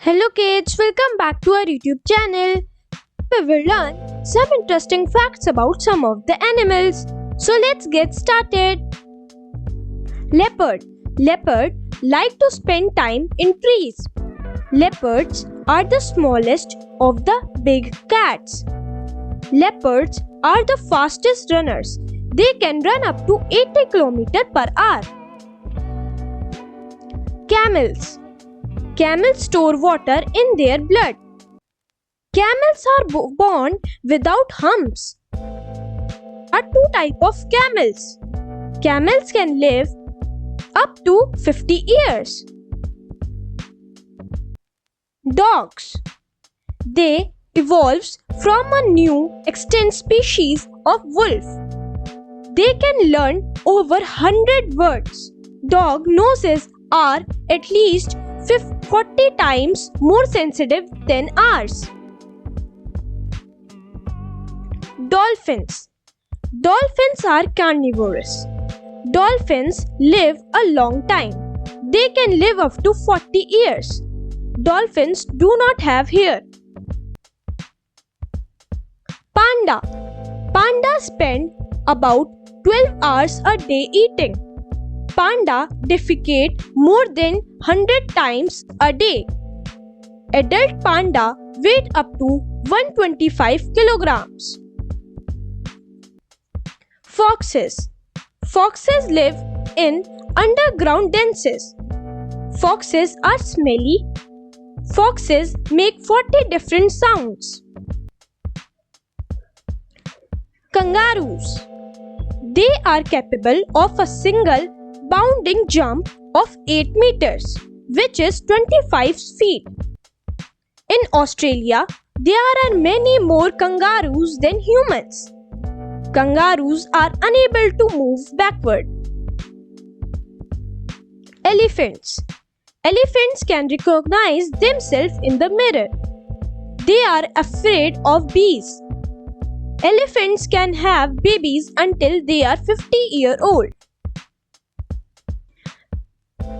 Hello kids, welcome back to our YouTube channel. We will learn some interesting facts about some of the animals. So let's get started. Leopard. Leopard like to spend time in trees. Leopards are the smallest of the big cats. Leopards are the fastest runners. They can run up to 80 km per hour. Camels. Camels store water in their blood. Camels are born without humps. There are two types of camels. Camels can live up to 50 years. Dogs. They evolved from a new extinct species of wolf. They can learn over 100 words. Dog noses are at least 40 times more sensitive than ours. Dolphins. Dolphins are carnivorous. Dolphins live a long time. They can live up to 40 years. Dolphins do not have hair. Panda. Pandas spend about 12 hours a day eating. Panda defecate more than 100 times a day. Adult panda weight up to 125 kilograms. Foxes. Foxes live in underground dances. Foxes are smelly. Foxes make 40 different sounds. Kangaroos. They are capable of a single bounding jump of 8 meters, which is 25 feet. In Australia, there are many more kangaroos than humans. Kangaroos are unable to move backward. Elephants. Elephants can recognize themselves in the mirror. They are afraid of bees. Elephants can have babies until they are 50-years old.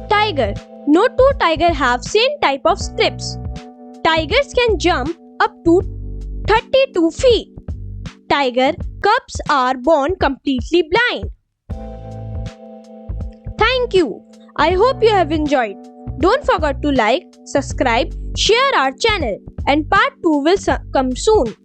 Tiger. No two tigers have same type of strips. Tigers can jump up to 32 feet. Tiger cubs are born completely blind. Thank you. I hope you have enjoyed. Don't forget to like, subscribe, share our channel, and part 2 will come soon.